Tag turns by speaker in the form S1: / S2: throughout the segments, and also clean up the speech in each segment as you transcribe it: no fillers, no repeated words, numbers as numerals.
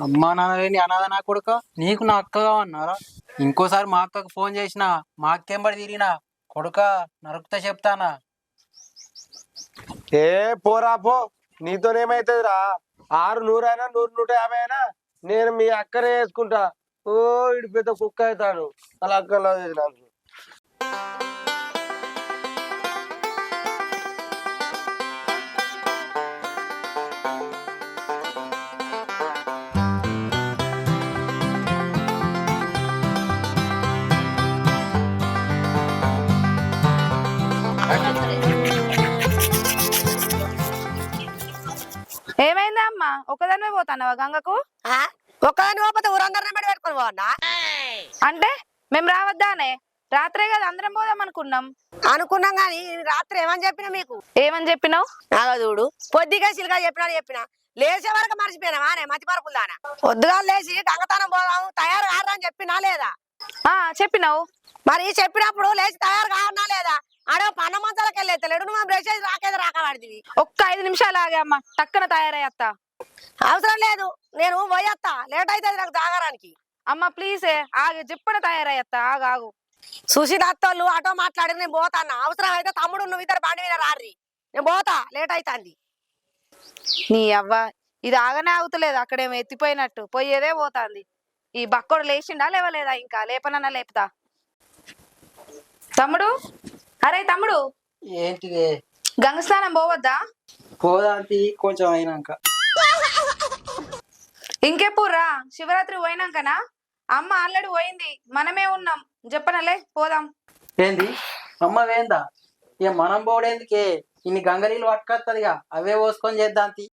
S1: అమ్మా నాన్న అనాథ నా కొడుక, నీకు నా అక్కగా అన్నారా? ఇంకోసారి మా అక్కకు ఫోన్ చేసినా మా అక్కెంబడి తిరిగినా కొడుక నరుకుతా చెప్తానా.
S2: ఏ పోరా పో, నీతోనేమైతుందిరా? 600 అయినా 100, 150 అయినా నేను మీ అక్కనే వేసుకుంటా. ఓ ఇటు పెద్ద కుక్క అవుతాను అలా అక్కలా నాకు.
S3: ఏమైందా అమ్మా, ఒకదానివే పోతానవా గంగకు?
S4: ఒక్కదాని పోతే ఊరందరినీ బట్టి పెట్టుకుని పోవన్నా?
S3: అంటే మేము రావద్దానే? రాత్రే కదా అందరం పోదాం అనుకున్నాం.
S4: అనుకున్నాం గాని రాత్రి ఏమని చెప్పినా మీకు?
S3: ఏమని చెప్పినావు?
S4: నాగా చూడు, పొద్దుగా సిలుగా చెప్పినా లేచే వరకు మర్చిపోయినావా? మతి పరుపులు దానా? పొద్దుగా లేచి గంగతానం పోదాము తయారు కారని చెప్పినా లేదా?
S3: చెప్పినావు.
S4: మరి చెప్పినప్పుడు లేచి తయారు కారనా లేదా? ఆడో పన్న మంచాలకు వెళ్ళేత్తలేడు, నువ్వు బ్రష్ చేసి రాకేది రాకవాడివి.
S3: ఒక్క 5 నిమిషాలు ఆగే అమ్మా, టక్కన తయారయ్యత్తా.
S4: అవసరం లేదు, నేను పోయేస్తా, లేట్ అవుతుంది నాకు తాగడానికి.
S3: అమ్మ ప్లీజే ఆగే, చెప్పన తయారయ్యత్తా. ఆగు.
S4: సుశీల్ అత్తోళ్ళు ఆటో మాట్లాడి నేను పోతాను. అవసరం అయితే తమ్ముడు నువ్వు ఇద్దరు బండి మీద రారి, నేను పోతా, లేట్ అవుతుంది.
S3: నీ అవ్వ ఇది ఆగనే ఆగుతలేదు, అక్కడేమో ఎత్తిపోయినట్టు పోయేదే పోతాంది. ఈ బక్కోడు లేచిండా లేవలేదా? ఇంకా లేపనన్నా లేపుతా. తమ్ముడు, అరే తమ్ముడు,
S1: ఏంటిదే?
S3: గంగ స్నానం పోవద్దా?
S1: పోదాంతి కొంచెం అయినాక.
S3: ఇంకెప్పుడురా? శివరాత్రి పోయినాకనా? అమ్మ ఆల్రెడీ పోయింది, మనమే ఉన్నాం. చెప్పనలే పోదాం.
S1: ఏంది అమ్మ వేందా? ఇక మనం పోవడేందుకే? ఇన్ని గంగలీలు పట్టుకొస్తుందిగా, అవే పోసుకొని చేద్దాంతి.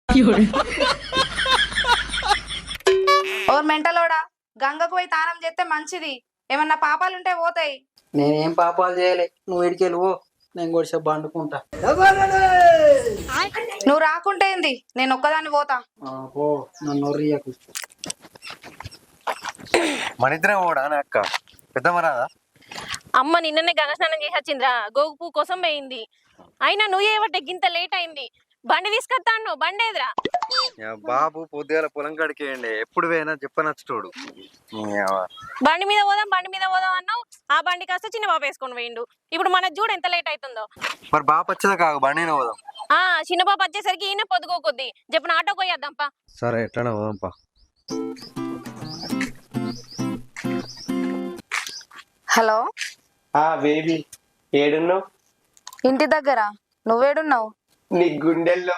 S3: ఓర్ మెంటలోడా, గంగకు పోయి తానం చేస్తే మంచిది. ఏమన్నా పాపాలుంటే పోతాయి.
S1: నేనేం పాపాలు చేయలే, నువ్వు ఇడికెళ్ళి పో, నేను కూడా సేపు వండుకుంటా.
S3: నువ్వు రాకుంటే ఏంది, నేను ఒక్కదాన్ని పోతా.
S1: పో, నన్ను ఒర్రియకు.
S2: మన ఇద్దరే పోడా అక్క? పెద్దమరాదా?
S5: అమ్మ నిన్ననే గంగ స్నానం చేసి వచ్చిందిరా, గోగు పువ్వు కోసం పోయింది. అయినా నువ్వు ఏవట్టే గింత లేట్ అయింది? బండి తీసుకొస్తాను, బండి ఏదిరా?
S2: బాబు పొద్దుగాల పొలం కడికేయండి, ఎప్పుడు పోయినా చెప్పనచ్చుతోడు.
S5: బండి మీద పోదాం అన్నావు, ఆ బండి కాస్త చిన్న బాబు వేసుకొని పోయిండు. ఇప్పుడు మన చూడు ఎంత లేట్ అవుతుందో.
S2: మరి బాబు వచ్చేదా కాదు, బండి పోదాం.
S5: చిన్న బాబు వచ్చేసరికి ఈయన పొద్దుకోకొద్ది. చెప్పిన ఆటో పోయేద్దాంపా.
S2: సరే ఎట్లా పోదాంపా.
S3: హలో
S2: బేబీ, ఏడున్నావు?
S3: ఇంటి దగ్గర. నువ్వేడున్నావు?
S2: నీ గుండెల్లో.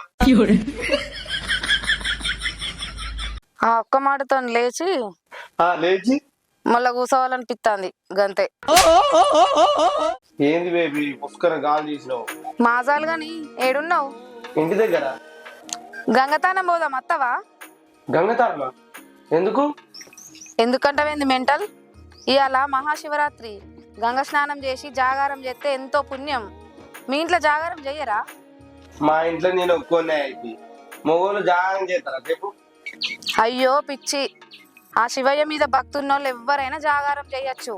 S3: ఆ ఒక్క మాటతో లేచి
S2: లేచి
S3: మళ్ళా కూసోవాలనిపిస్తుంది గంతే.
S2: ఏంది బేబీ పుష్కర గాలి తీసినావు?
S3: మాజాలు గాని ఏడున్నావు?
S2: ఇంటి దగ్గర.
S3: గంగతానం పోదాం, అత్తవా?
S2: గంగతారమా? ఎందుకు?
S3: ఎందుకంటావేంది మెంటల్? ఇవాళ మహాశివరాత్రి, గంగ స్నానం చేసి జాగారం చేస్తే ఎంతో పుణ్యం. మీ ఇంట్లో జాగారం చెయ్యరా?
S2: మా ఇంట్లో నేను ఒక్కొనే అయితే మొగోళ్ళు జాగారం చేస్తారా చెప్పు?
S3: అయ్యో పిచ్చి, ఆ శివయ్య మీద భక్తున్నోళ్ళు ఎవ్వరైనా జాగారం చేయొచ్చు.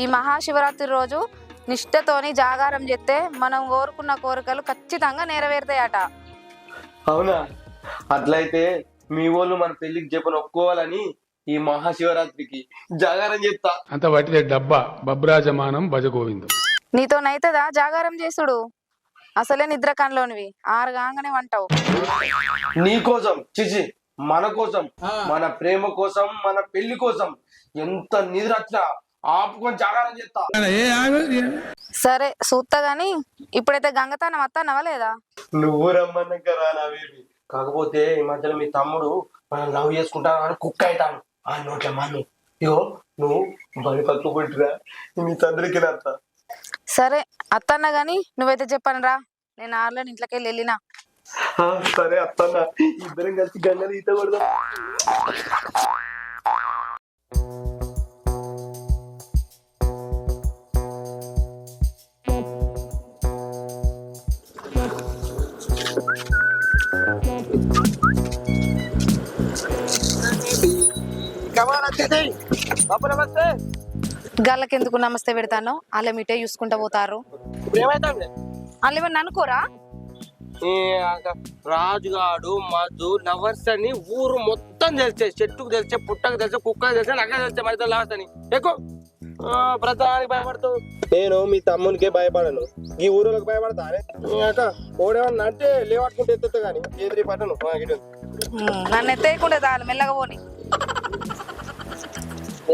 S3: ఈ మహాశివరాత్రి రోజు నిష్ఠతోని జాగారం చేస్తే మనం కోరుకున్న కోరికలు ఖచ్చితంగా నెరవేరుతాయట.
S2: అవునా? అట్లయితే మీ వాళ్ళు మన పెళ్లికి చెప్పని ఒప్పుకోవాలని ఈ మహాశివరాత్రికి జాగారం చేస్తా.
S6: అంత వాటిదే డబ్బా బబ్రాజమానం భజగోవిందం.
S3: నీతోనైతుందా జాగారం చేసుడు? అసలే నిద్ర కన్లోనివి, 6 కాగానే వంటావు.
S2: నీ కోసం చిచి, మన కోసం, మన ప్రేమ కోసం, మన పెళ్లి కోసం ఎంత నిద్ర వచ్చినా ఆపుకొని జాగారం చేస్తా.
S3: సరే చూస్తా గాని ఇప్పుడైతే గంగతానం వస్తానవా లేదా?
S2: నువ్వు రమ్మన్నాక రానా బేబీ. కాకపోతే ఈ మధ్యలో మీ తమ్ముడు మనం లవ్ చేసుకుంటాను అని కుక్క అవుతాను ఆ నోట్ల మన్ను. ఇగో నువ్వు బలి పట్టుకుంటురా, మీ తండ్రికి అత్త.
S3: సరే అత్తన్నా గాని నువ్వైతే చెప్పను రా, నేను ఆర్లో ఇంట్లోకి వెళ్ళినా.
S2: సరే అత్తన్నా, ఇద్దరం కలిసి గంగలు ఈత కొడదాం.
S3: గల్లకెందుకు నమస్తే పెడతాను, అలా మీటే చూసుకుంటా పోతారు. వాళ్ళు ఏమన్నా అనుకోరా?
S2: రాజుగాడు మధు లవర్స్ అని ఊరు మొత్తం తెలిసే, చెట్టుకు తెలిసే, పుట్టకు తెలిసే, కుక్కకు తెలిసే, నాకు తెలిసే మరి లవర్స్ అని ఎక్కువ ప్రధానికి భయపడతావు. నేను మీ తమ్మునికే భయపడను, ఈ ఊరులకు భయపడతా అక్క. ఓడేమన్నా అంటే లేవట్టుకుంటే ఎత్తుతా కానీ ఎదురు పట్టను.
S3: నన్ను ఎత్తేయకుండా చాలు, మెల్లగా పోని.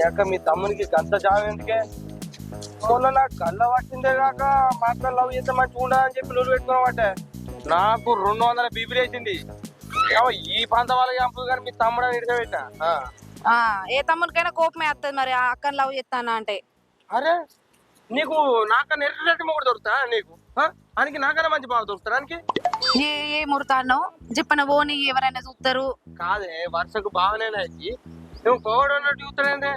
S2: అక్క మీ తమ్మునికి గంత జాబ్ ఎందుకే? మొన్న నాకు కళ్ళ పట్టిందే కాక మా అక్క లవ్ చేస్తే మంచిగా ఉండదని చెప్పి నువ్వు పెట్టుకున్నావంటే నాకు 200 బీపీ వేసింది. ఈ ప్రాంత వాళ్ళకి చంపు కానీ మీ తమ్ముడు నిడిచిపెట్టా.
S3: ఏ తమ్మునికైనా కోపమే వస్తుంది మరి, ఆ అక్కని లవ్ చేస్తానా అంటే.
S2: అరే నీకు నాకన్నా ఎర్రటి మొగుడు దొరుకుతా నీకు? ఆయనకి నాకన్నా మంచి బాగా దొరుకుతాడు ఆయనకి.
S3: ఏ ముడతాను చెప్పిన పోని, ఎవరైనా చూస్తారు.
S2: కాదే వర్షకు బాగానేనా నువ్వు కోవడం అన్నట్టు చూస్తాడంటే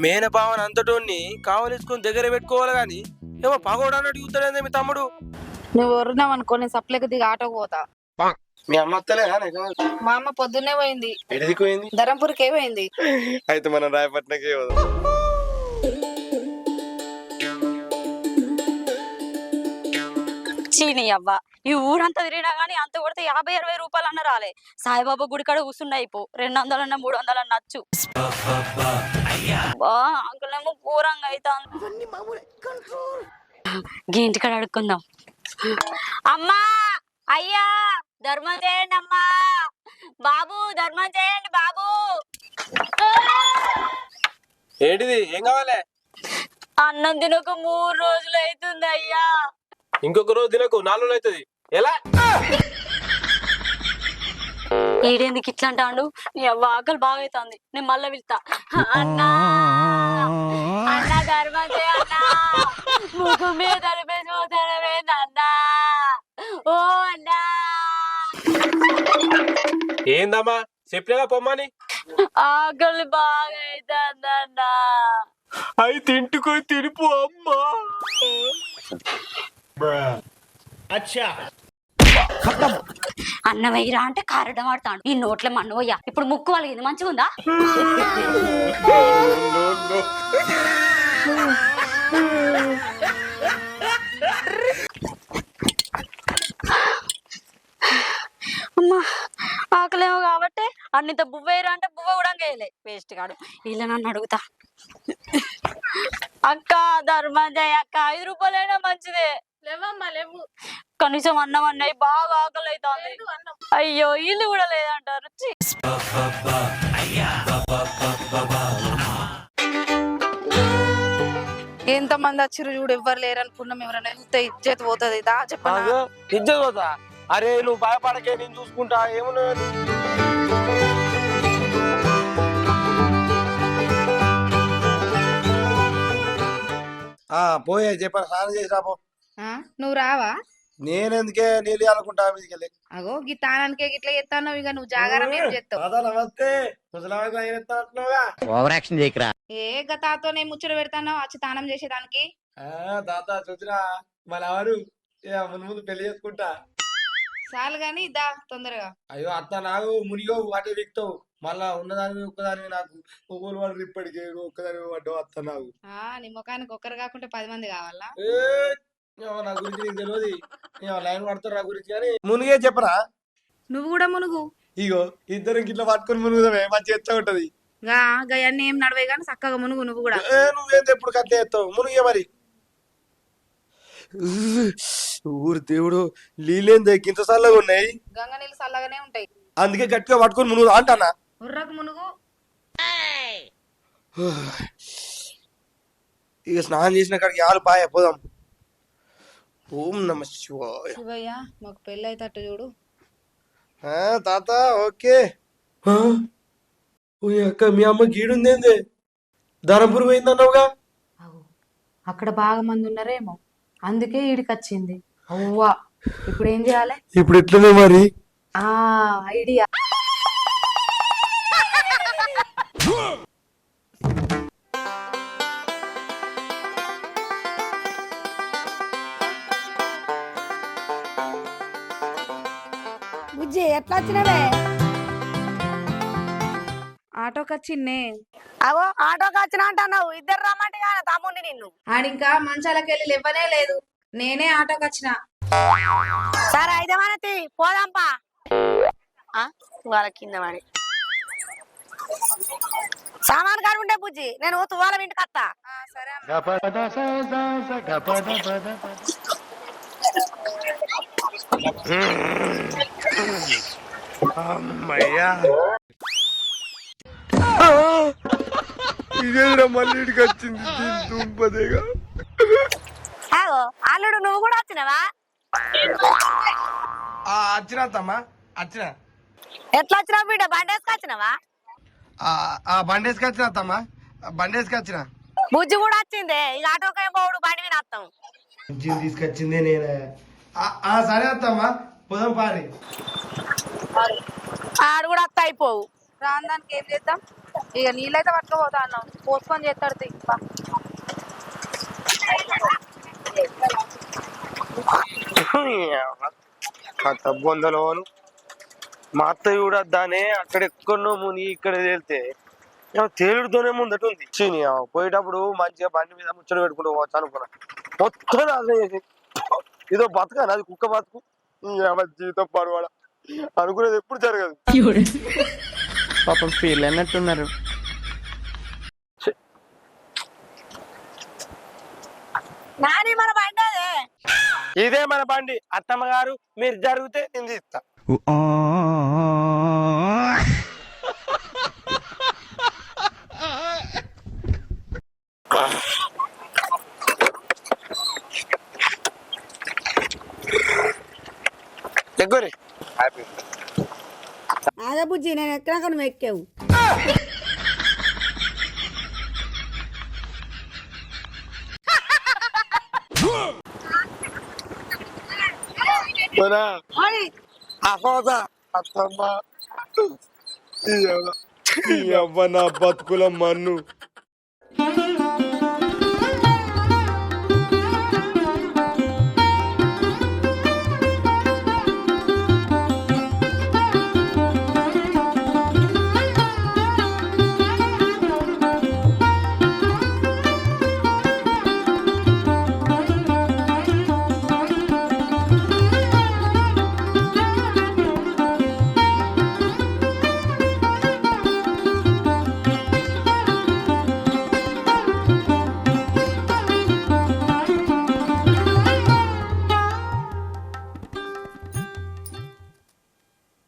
S2: మేన భావన అంతటోని కావలిసుకుని దగ్గర పెట్టుకోవాలి కానీ ఏమో పగోడు అన్నట్టు చూస్తాడే మీ తమ్ముడు.
S3: నువ్వు ఎవరున్నావు అనుకో, నేను సప్లైకి దిగి ఆటోకి పోతా.
S2: మీ అమ్మ వస్తలే?
S3: మా అమ్మ పొద్దున్నే పోయింది.
S2: ఎడికి పోయింది?
S3: ధరంపూర్కే పోయింది.
S2: అయితే మనం రాయపట్నకే పోదాం.
S7: చీని అవ్వ, ఈ ఊరంతా తిరిగినా గానీ అంత కొడితే 50-60 రూపాయలు అన్న రాలే. సాయిబాబా గుడి కాడ కూర్చున్నాయి పో, 200 300 నచ్చు. అంకులేమో ఘోరంగా అవుతా. ఇంటి కాడ అడుక్కుందాం. అమ్మా అయ్యా ధర్మం చేయండి అమ్మా, బాబు ధర్మం చేయండి బాబు.
S2: ఏంటిది? ఏం కావాలి?
S7: అన్నం తినక 3 రోజులు అవుతుంది అయ్యా.
S2: ఇంకొక రోజు తినకు, 4 రోజులు అవుతుంది. ఎలా?
S7: ఏడేందుకు ఇట్లా అంటాడు? నీ అవ్వ ఆకలి బాగా అవుతుంది, నేను మళ్ళా వెళ్తా. అన్నా అన్నా ధర్మం చేయ అన్నా, ముఖం మీద ధర్మేసి అన్నా. ఓ అన్నా.
S2: ఏందమ్మా చెప్పలేగా పొమ్మని?
S7: ఆకలి బాగా అవుతుంది అన్నా.
S2: అవి తింటుకొని తినిపో అమ్మా.
S7: అన్న వెయ్యరా అంటే కారడం ఆడతాడు. ఈ నోట్ల మన్ను పోయ్యా. ఇప్పుడు ముక్కు వాళ్ళకి మంచిగా ఉందా? అమ్మా ఆకలేమో కాబట్టి అన్నింత బువ్వేరా అంటే బువ్వ కూడా వేయలే. వేస్ట్ కాడు. ఇలా నన్ను అడుగుతా. అక్క ధర్మం చేయ అక్క, 5 రూపాయలైనా మంచిదే.
S5: లేవమ్మా లేవు.
S7: కనీసం అన్నం అన్నయ్య బాగా ఆకలి అవుతుంది. అయ్యో ఇల్లు కూడా లేదంటారు.
S3: ఎంత మంది వచ్చిర్రు చూడు, ఎవ్వరు లేరు అనుకున్నాం. ఎవరైనా చూస్తే ఇజ్జత్ పోతుంది. దా చెప్పనా?
S2: ఇజ్జత్ పోతా? అరే నువ్వు భయపడకే, నేను చూసుకుంటా. ఏమున్నా పోయే చెప్పాను, స్నానం చేసి రాపో.
S3: నువ్వు రావా?
S2: నేనెందుకే నీళ్ళు అనుకుంటా మీదికెళ్ళి.
S3: అగో గీ తానానికే గిట్లా చేస్తాను. ఇక నువ్వు జాగారం ఏం చేస్తావు?
S2: నమస్తే.
S1: Over action చేయకరా.
S3: ఏ గతాతో నేను ముచ్చట పెడతాను వచ్చి తానం చేసేదానికి.
S2: తాత చూసినా మన ఎవరు ముందు ముందు పెళ్లి చేసుకుంటా.
S3: చాలు గాని దా తొందరగా.
S2: అయ్యో అత్త నాకు మునిగో వాటి దిక్తావు. మళ్ళా ఉన్నదాని ఒక్కదాని నాకు ఒక్కరు వాడు ఇప్పటికే ఒక్కదాని పడ్డావు అత్త నాకు.
S3: నీ ముఖానికి ఒక్కరు కాకుంటే 10 మంది కావాలా?
S2: నా గురించి నీకు తెలియదు. లైన్ పడతారు నా గురించి కానీ మునిగే చెప్పరా?
S3: నువ్వు కూడా మునుగు.
S2: ఇగో ఇద్దరం ఇట్లా పట్టుకొని మునుగుదామే, మంచి ఎచ్చ ఉంటది.
S3: గయన్ని ఏం నడవే గాని చక్కగా మునుగు నువ్వు కూడా.
S2: నువ్వేంది ఎప్పుడు కట్టే ఎత్తావు? మునిగే మరి. ఊరు దేవుడు నీళ్ళేంది ఇంత చల్లగా ఉన్నాయి?
S3: గంగ నీళ్ళు చల్లగానే ఉంటాయి,
S2: అందుకే గట్టిగా పట్టుకొని మునుగు అంటానా.
S3: ఉర్రకు మునుగు.
S2: ఇక స్నానం చేసిన కాడికి ఆలు పాయ పోదాం. ఓం నమ శివాయ.
S3: శివయ్య మాకు పెళ్ళి అయితే చూడు.
S2: తాత ఓకే. అక్క మీ అమ్మ గీడుందేంది? ధరంపూర్ పోయిందన్నావుగా.
S3: అక్కడ బాగా మంది ఉన్నారేమో, అందుకే ఈడికి వచ్చింది. అవ్వా ఇప్పుడు ఏం చేయాలి?
S2: ఇప్పుడు ఎట్లనే మరి?
S3: ఐడియా.
S4: బుజ్జి ఎట్లా వచ్చినవే?
S3: ఆటోకి వచ్చిన్నే.
S4: అవో ఆటోకి వచ్చిన అంటున్నావు. ఇద్దరు రమ్మంటే తమ్ముండి నిన్ను.
S3: ఆడింకా మంచాలకెళ్ళి ఇవ్వనే లేదు, నేనే ఆటోకి వచ్చిన.
S4: సరే అయితే మనతి పోదాంపా వాళ్ళ కింద వాడి సామాన్ కాడు ఉండే బుజ్జి నేను తువాల ఇంటికి వస్తా
S3: సరే
S2: అమ్మయ్యా ఇదేరా మళ్ళీ ఇంటికి వచ్చింది దుంపదేగా.
S4: ఆగో అల్లుడు నువ్వు కూడా వచ్చినవా
S2: వచ్చినా తమ్మా వచ్చిన
S4: ఎట్లా వచ్చినావు బిడ్డ బండేసుకు వచ్చినవా
S2: బండేసుకి వచ్చిన తమ్మా బండేసుకి వచ్చిన
S4: బుజ్జి కూడా వచ్చిందే ఇక ఆటోకే పోవుడు బండి మీద వస్తాం
S2: బుజ్జిని తీసుకొచ్చిందే నేనే సరే వస్తామ్మా పోదాం పారి
S4: ఆడు కూడా వస్తా అయిపోవు
S3: రాను దానికి ఏం చేద్దాం ఇక నీళ్ళైతే పట్టుకోపోతా అన్నాం పోసుకొని చేస్తాడు తీ. పా.
S2: బొందలోను మా అత్తయ్య కూడా దానే అక్కడ ఎక్కడో ముని ఇక్కడ తేలితే తేలుడుతోనే ముందట ఉంది చీని పోయేటప్పుడు మంచిగా బండి మీద ముచ్చట పెట్టుకుంటూ పోవచ్చు అనుకున్నా మొత్తం నాశనం చేసి ఇదో బతుక నాది కుక్క బతుకు జీవితం పడవాడ అనుకునేది ఎప్పుడు జరగదు.
S1: పాపం ఫీల్ అన్నట్టున్నారు.
S4: నాని మన బండి అదే
S2: ఇదే మన బండి అత్తమ్మ గారు మీరు జరిగితే నేను తీస్తా. ఎగ్గోరి
S4: అదే బుజ్జి నేను ఎక్కడాక నువ్వు ఎక్కావు
S2: అమ్మా అత్తమ్మ ఈ అవ్వ నా బతుకుల మన్ను.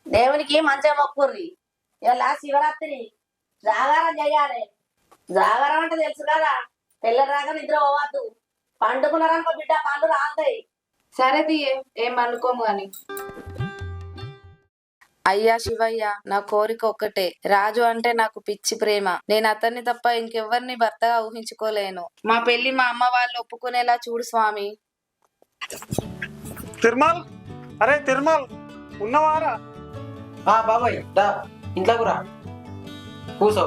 S4: దేవునికి మంచిగా మొక్కుర్రి ఇలా శివరాత్రి జాగారం చెయ్యాలి జాగారం అంటే తెలుసు కదా తెల్లరాగా నిద్ర పోవద్దు పండుకున్నారనుకో బిడ్డ పండు రాతాయి
S3: సరే తీయే ఏం అనుకోము గాని. అయ్యా శివయ్య నా కోరిక ఒక్కటే రాజు అంటే నాకు పిచ్చి ప్రేమ నేను అతన్ని తప్ప ఇంకెవ్వరిని భర్తగా ఊహించుకోలేను మా పెళ్లి మా అమ్మ వాళ్ళు ఒప్పుకునేలా చూడు స్వామి.
S8: తిరుమల్ అరే తిరుమల్ ఉన్నవారా
S1: బాబాయ్ దా ఇంట్లోకి రా కూసో.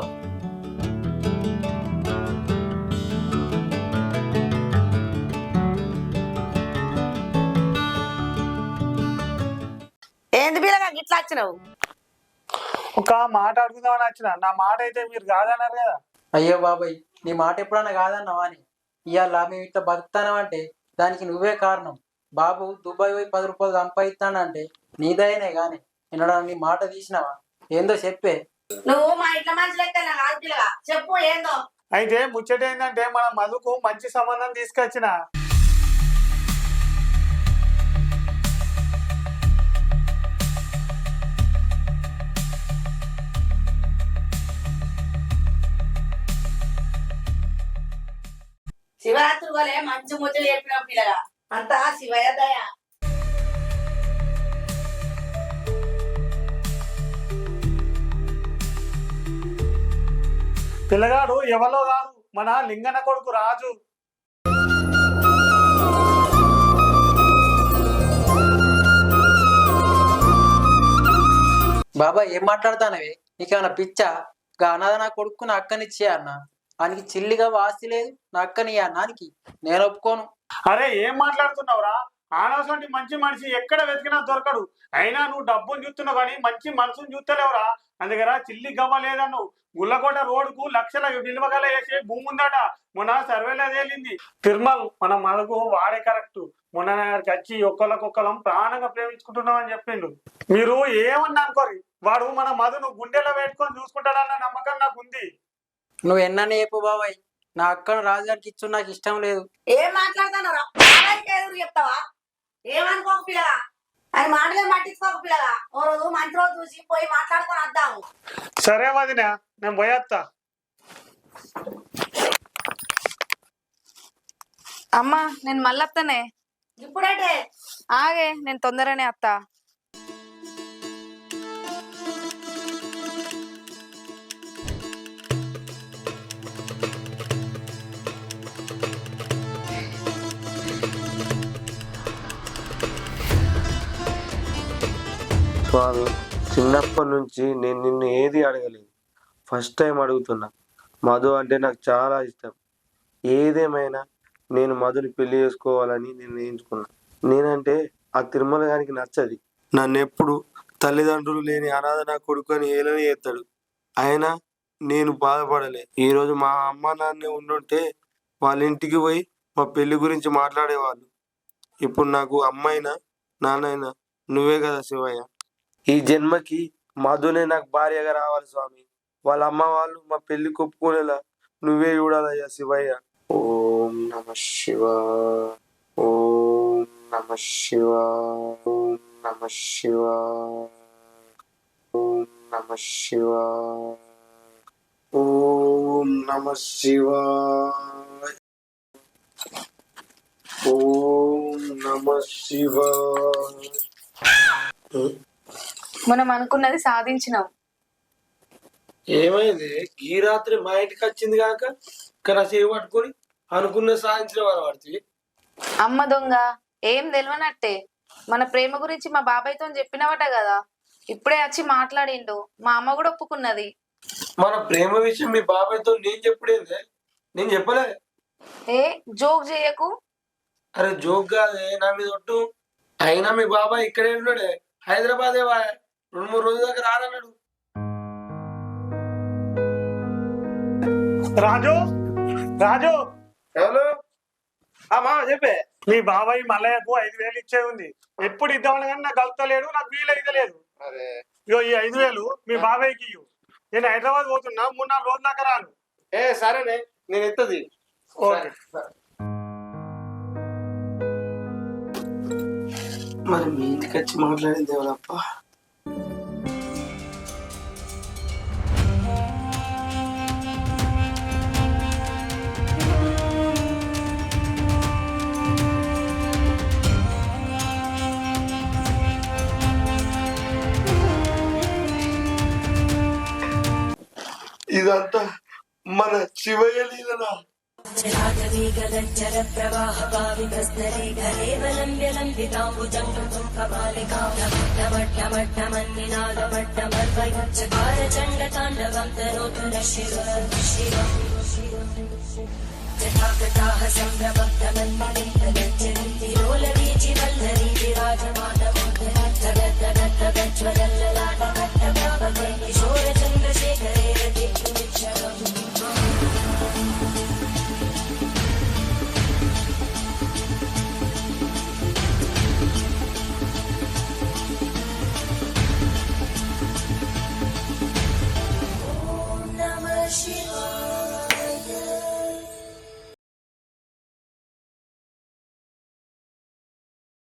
S4: ఏంది బిల్లగా గిట్లా వచ్చినావు
S8: ఒక మాట అడుగుదామని వచ్చిన నా మాట అయితే మీరు కాదన్నారు కదా.
S1: అయ్యో బాబాయ్ నీ మాట ఎప్పుడన్నా కాదన్నావా అని ఇవాళ మేము ఇట్లా బతుకుతానంటే దానికి నువ్వే కారణం. బాబు దుబాయ్ పోయి 10 రూపాయలు సంపాదిస్తానంటే నీదయనే గాని ఎన్నడా నీ మాట తీసినావా ఏందో చెప్పే.
S4: నువ్వు మా ఇంట్లో మంచి లెక్క కాదు పిల్లగా చెప్పు ఏందో.
S8: అయితే ముచ్చట ఏంటంటే మన మధుకు మంచి సంబంధం తీసుకొచ్చిన.
S4: శివరాత్రి వలే మంచి ముచ్చట చెప్పిన పిల్లగా అంతా శివయ్య దయ.
S8: పిల్లగాడు ఎవరో కాదు మన లింగన కొడుకు రాజు.
S1: బాబాయ్ ఏం మాట్లాడతానవే నీకేమన్నా పిచ్చా? గా అనాథ నా కొడుకు నా అక్కనిచ్చే అన్న ఆయనకి చిల్లిగా వాసి లేదు నా అక్కని అన్నానికి నేను ఒప్పుకోను.
S8: అరే ఏం మాట్లాడుతున్నావురా? ఆనవసంటి మంచి మనిషి ఎక్కడ వెతికినా దొరకడు. అయినా నువ్వు డబ్బును చూస్తున్నావు కానీ మంచి మనసును చూస్తలేవురా. అందుకరా చిల్లి గమ్మ లేదా నువ్వు గుల్లకోట రోడ్డుకు లక్షల విలువగల వేసే భూమి ఉందట మొన్న సర్వేలో తేలింది. తిరుమల్ మన మనకు వాడే కరెక్ట్ మొన్న నా దగ్గరికి వచ్చి ఒక్కళ్ళకొక్కలం ప్రాణంగా ప్రేమించుకుంటున్నాం అని చెప్పిండు. మీరు ఏమన్నా అనుకోరి, వాడు మన మధును గుండెలో పెట్టుకొని చూసుకుంటాడన్న నమ్మకం నాకు ఉంది.
S1: నువ్వు ఎన్నని చెప్పు బాబాయ్, నా అక్కను రాజుగారికి ఇచ్చు నాకు ఇష్టం లేదు.
S4: ఏం మాట్లాడతాను ఎదురు చెప్తావా? ఏమనుకోక పిల్లగా, అది మాటలే పట్టించుకోక పిల్లగా. ఓ రోజు మంచి రోజు చూసి పోయి మాట్లాడుకొని వద్దాము.
S8: సరే వదినా, నేను పోయేస్తా.
S3: అమ్మా నేను మళ్ళొత్తనే.
S4: ఇప్పుడంటే
S3: ఆగే, నేను తొందరనే అత్తా.
S2: స్వామి, చిన్నప్పటి నుంచి నేను నిన్ను ఏది అడగలేదు, ఫస్ట్ టైం అడుగుతున్నా. మధు అంటే నాకు చాలా ఇష్టం. ఏదేమైనా నేను మధుని పెళ్లి చేసుకోవాలని నిర్ణయించుకున్నా. నేనంటే ఆ తిరుమల గారికి నచ్చది. నన్ను ఎప్పుడు తల్లిదండ్రులు లేని అనాథ నా కొడుకు అని ఏలని చేస్తాడు. అయినా నేను బాధపడలే. ఈరోజు మా అమ్మ నాన్నే ఉండుంటే వాళ్ళ ఇంటికి పోయి మా పెళ్లి గురించి మాట్లాడేవాళ్ళు. ఇప్పుడు నాకు అమ్మైనా నాన్నైనా నువ్వే కదా శివయ్య. ఈ జన్మకి మధునే నాకు భార్యగా రావాలి స్వామి. వాళ్ళ అమ్మ వాళ్ళు మా పెళ్లి కొప్పుకునేలా నువ్వే చూడాలయ్యా శివయ్య. ఓం నమ శివాయ, ఓం నమ శివాయ, ఓం నమ శివాయ, ఓం నమ శివాయ, ఓం నమ శివాయ, ఓం నమ శివాయ.
S3: మనం అనుకున్నది సాధించినాం.
S2: ఏమైంది? ఈ రాత్రి మా ఇంటికి వచ్చింది కాక ఇక్కడ సేవ పట్టుకొని అనుకున్న సాధించిన వారు పడుతుంది.
S3: అమ్మ దొంగ, ఏం తెలియనట్టే. మన ప్రేమ గురించి మా బాబాయ్తో చెప్పినవట కదా, ఇప్పుడే వచ్చి మాట్లాడిండు. మా అమ్మ కూడా ఒప్పుకున్నది.
S2: మన ప్రేమ విషయం మీ బాబాయ్తో నేను చెప్పుడేందే? నేను చెప్పలే.
S3: ఏ జోక్ చేయకు.
S2: అరే జోక్ కాదే, నా మీద ఒట్టు. అయినా మీ బాబాయ్ ఇక్కడే ఉన్నాడే, హైదరాబాదే. 2-3 రోజుల దాకా రానన్నాడు.
S8: రాజు, రాజు,
S2: హలో మా చెప్పే.
S8: మీ బాబాయ్ మల్లయ్యకు 5,000 ఇచ్చే ఉంది. ఎప్పుడు ఇద్దామని కానీ నాకు కలుతలేడు, నాకు వీలైతే లేదు. ఇగో ఈ 5,000 మీ బాబాయ్కి ఇవ్వు. నేను హైదరాబాద్ పోతున్నా, 3-4 రోజుల దాకా రాను.
S2: సరేనే, నేను ఎత్తది.
S8: ఓకే.
S2: మరి మీ ఇంటికి వచ్చి మాట్లాడింది ఎవరప్ప? ఇదంతా మన శివయ్య లీలనా?
S9: సంభ్రమం